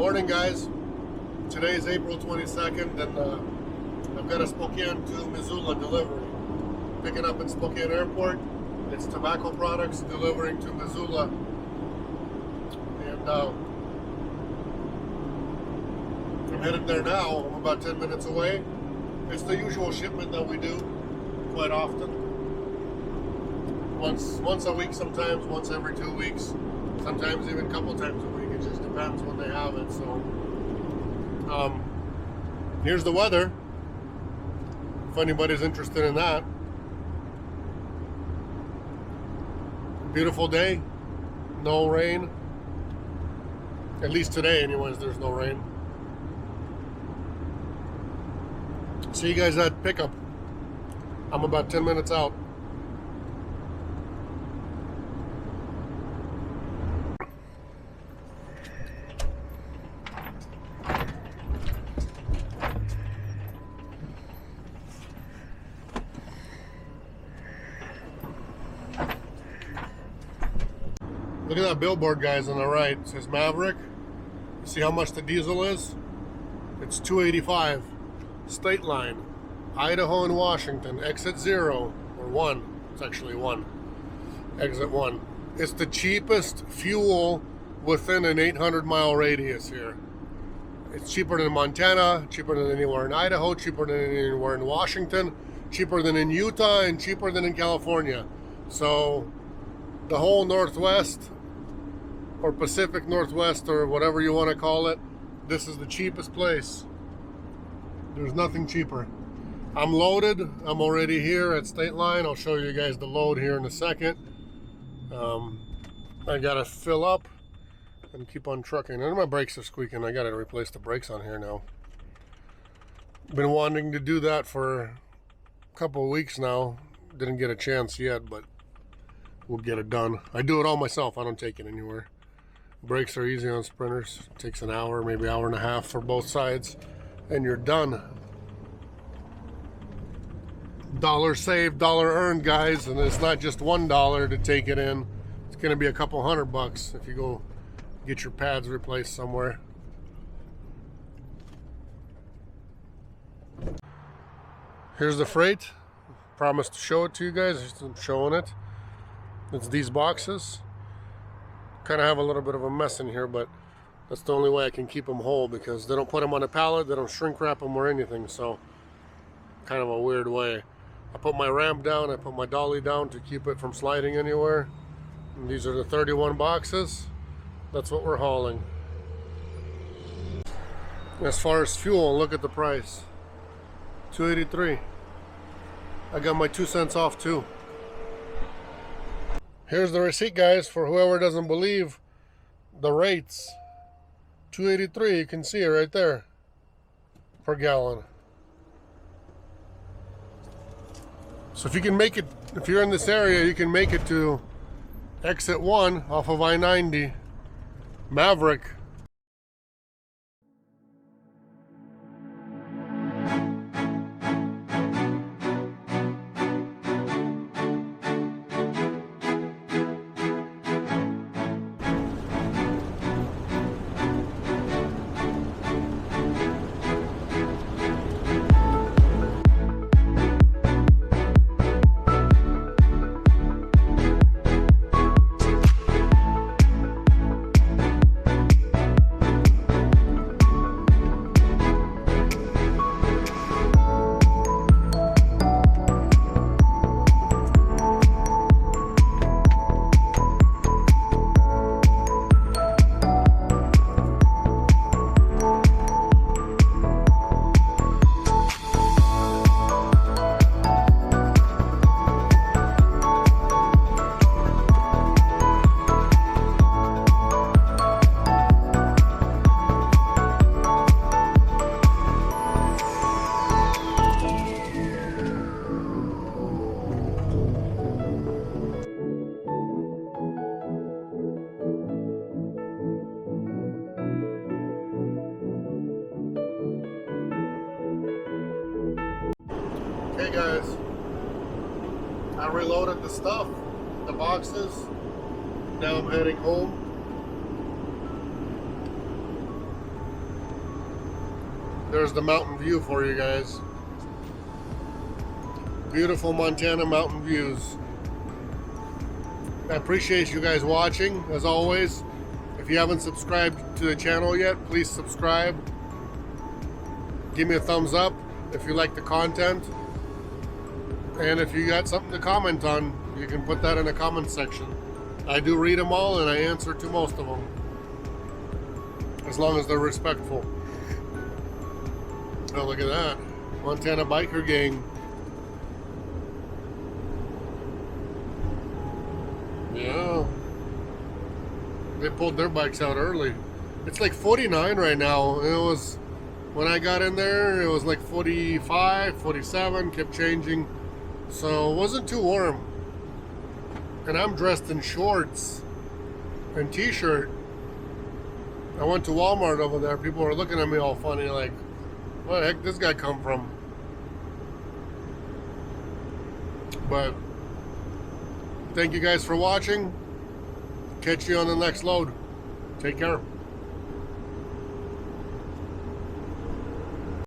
Morning, guys. Today's April 22nd, and I've got a Spokane to Missoula delivery. Picking up in Spokane Airport. It's tobacco products delivering to Missoula. And I'm headed there now. I'm about 10 minutes away. It's the usual shipment that we do quite often. Once a week sometimes, once every 2 weeks. Sometimes even a couple times a week. It just depends when they have it. So here's the weather, if anybody's interested in that. Beautiful day, no rain. At least today anyways, there's no rain. See you guys at pickup. I'm about 10 minutes out. Look at that billboard, guys, on the right. It says Maverick. You see how much the diesel is? It's $2.85. State line. Idaho and Washington. Exit 0. Or 1. It's actually 1. Exit 1. It's the cheapest fuel within an 800-mile radius here. It's cheaper than Montana, cheaper than anywhere in Idaho, cheaper than anywhere in Washington, cheaper than in Utah, and cheaper than in California. So the whole Northwest, or Pacific Northwest, or whatever you want to call it, this is the cheapest place. There's nothing cheaper. I'm loaded. I'm already here at State Line. I'll show you guys the load here in a second. I gotta fill up and keep on trucking. And my brakes are squeaking. I gotta replace the brakes on here now. Been wanting to do that for a couple of weeks now. Didn't get a chance yet, but we'll get it done. I do it all myself. I don't take it anywhere. Brakes are easy on sprinters. It takes an hour, maybe hour and a half for both sides, and you're done. Dollar saved, dollar earned, guys. And it's not just $1 to take it in. It's gonna be a couple $100 if you go get your pads replaced somewhere. Here's the freight. Promised to show it to you guys. I'm showing it. It's these boxes. Kind of have a little bit of a mess in here, but that's the only way I can keep them whole, because they don't put them on a pallet, they don't shrink wrap them or anything. So kind of a weird way. I put my ramp down, I put my dolly down to keep it from sliding anywhere. And these are the 31 boxes. That's what we're hauling. As far as fuel, look at the price. $2.83. I got my 2 cents off too. Here's the receipt, guys, for whoever doesn't believe the rates. $2.83, you can see it right there per gallon. So if you can make it, if you're in this area, you can make it to exit 1 off of I-90, Maverick. Okay guys, I reloaded the stuff, the boxes. Now I'm heading home. There's the mountain view for you guys. Beautiful Montana mountain views. I appreciate you guys watching, as always. If you haven't subscribed to the channel yet, please subscribe. Give me a thumbs up if you like the content. And if you got something to comment on, you can put that in the comment section. I do read them all and I answer to most of them, as long as they're respectful. Oh, look at that. Montana biker gang. Yeah. They pulled their bikes out early. It's like 49 right now. It was, when I got in there, it was like 45, 47, kept changing. So it wasn't too warm. And I'm dressed in shorts and t-shirt. I went to Walmart over there. People were looking at me all funny, like, where the heck this guy come from? But thank you guys for watching. Catch you on the next load. Take care.